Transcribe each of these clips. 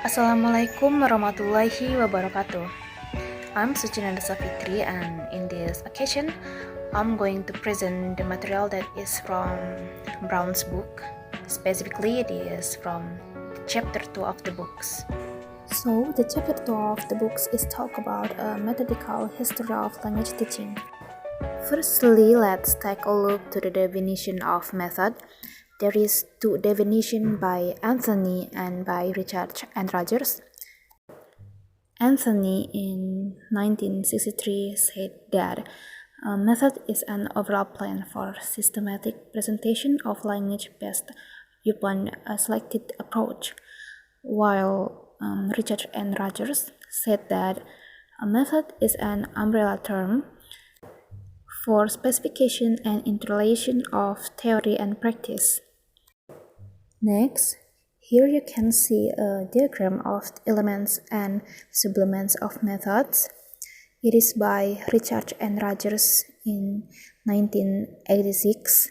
Assalamualaikum warahmatullahi wabarakatuh. I'm Sucinanda Safitri, and in this occasion, I'm going to present the material that is from Brown's book. Specifically, it is from chapter 2 of the books. So, the chapter 2 of the books is talk about a methodical history of language teaching. Firstly, let's take a look to the definition of method. There is two definition by Anthony and by Richard and Rogers. Anthony in 1963 said that a method is an overall plan for systematic presentation of language based upon a selected approach, while Richard and Rogers said that a method is an umbrella term for specification and interrelation of theory and practice. Next, here you can see a diagram of elements and supplements of methods. It is by Richard and Rogers in 1986.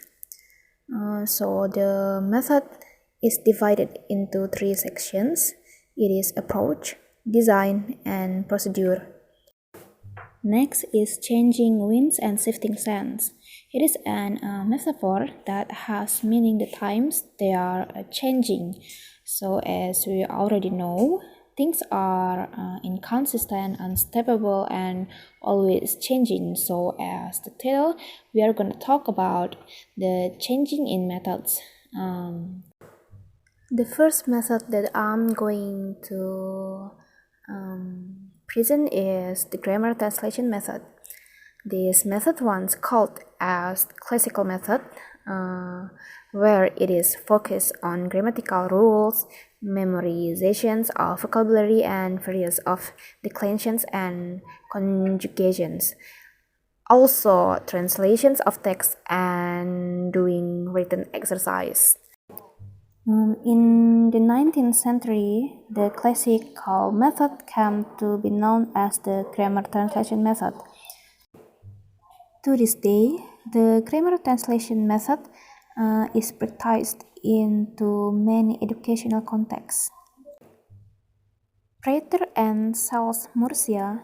So the method is divided into three sections. It is approach, design, and procedure. Next is changing winds and shifting sands. It is an metaphor that has meaning the times they are changing. So as we already know, things are inconsistent, unstable, and always changing. So as the title, we are going to talk about the changing in methods. The first method that I'm going to present is the grammar translation method. This method once called as classical method, where it is focused on grammatical rules, memorizations of vocabulary, and various of declensions and conjugations. Also, translations of text and doing written exercise. In the 19th century, the classical method came to be known as the grammar translation method. To this day, the grammar translation method is practiced into many educational contexts. Prater and Charles Murcia,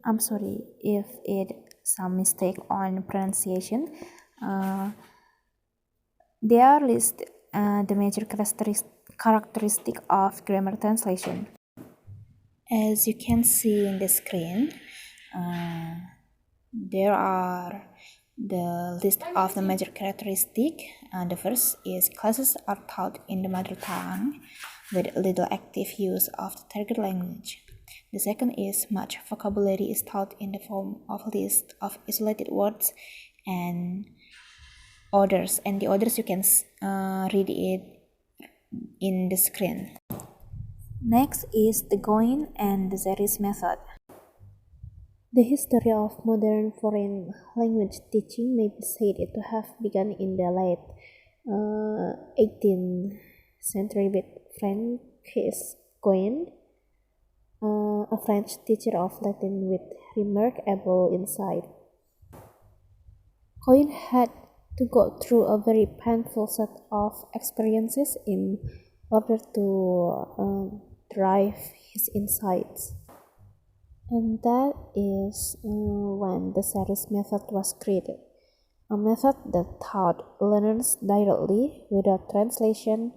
I'm sorry if it's some mistake on pronunciation, they are listed the major characteristic of grammar translation. As you can see in the screen, there are the list of the major characteristic. The first is classes are taught in the mother tongue with little active use of the target language. The second is much vocabulary is taught in the form of a list of isolated words and others, and the others you can read it in the screen. Next is the going and the series method. The history of modern foreign language teaching may be said to have begun in the late 18th century with Francis Coin, a French teacher of Latin with remarkable insight. Coin had to go through a very painful set of experiences in order to drive his insights. And that is when the series method was created, a method that taught learners directly without translation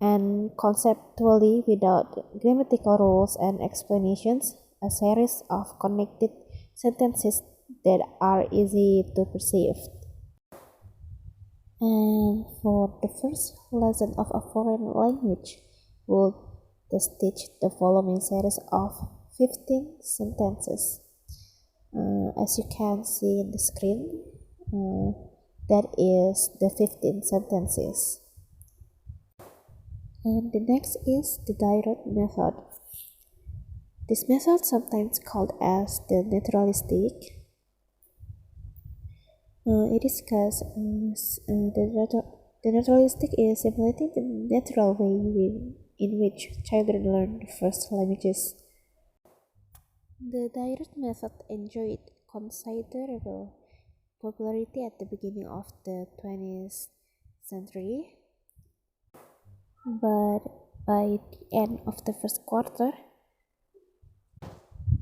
and conceptually without grammatical rules and explanations, a series of connected sentences that are easy to perceive. And for the first lesson of a foreign language, would just teach the following series of 15 sentences. As you can see in the screen, that is the 15 sentences. And the next is the direct method. This method, sometimes called as the naturalistic, it is because the naturalistic is simulating the natural way in which children learn the first languages. The direct method enjoyed considerable popularity at the beginning of the 20th century, but by the end of the first quarter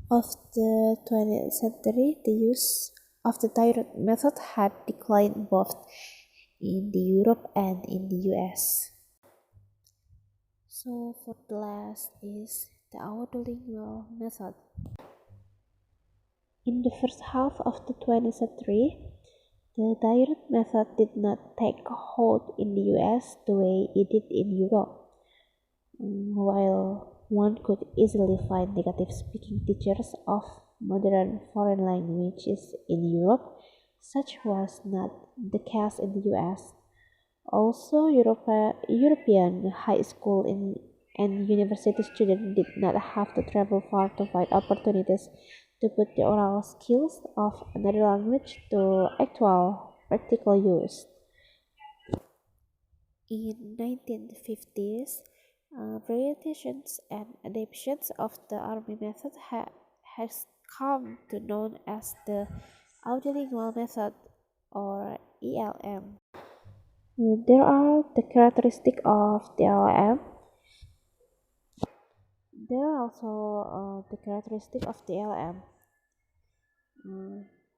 of the 20th century, the use of the direct method had declined both in Europe and in the US. So for the last is the autolingual method. In the first half of the 20th century, the direct method did not take hold in the US the way it did in Europe. While one could easily find native speaking teachers of modern foreign languages in Europe, such was not the case in the US. Also, European high school and university students did not have to travel far to find opportunities to put the oral skills of another language to actual practical use. In 1950s, variations and adaptations of the army method has come to known as the autolingual method or ELM. There are the characteristics of the ELM. There are also the characteristics of the ELM.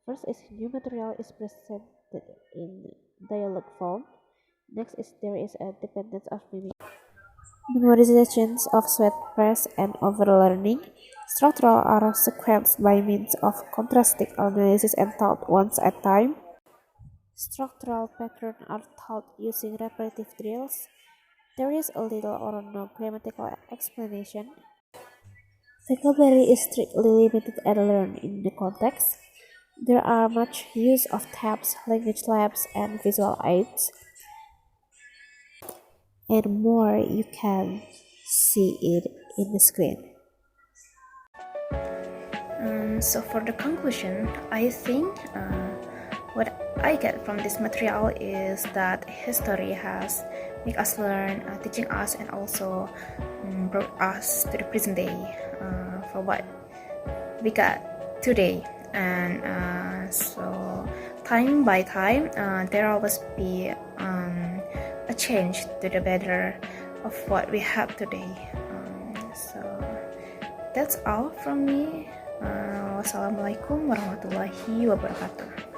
First is new material is presented in dialogue form. Next is there is a dependence of mimic. Memorizations of sweat press and overlearning. Structural are sequenced by means of contrasting analysis and taught once at a time. Structural patterns are taught using repetitive drills. There is a little or no grammatical explanation. Vocabulary is strictly limited and learned in the context. There are much use of tabs, language labs, and visual aids. And more you can see it in the screen. So for the conclusion, I think what I get from this material is that history has made us learn, teaching us and also brought us to the present day for what we got today. And so time by time, there always be a change to the better of what we have today. So that's all from me. Wassalamualaikum warahmatullahi wabarakatuh.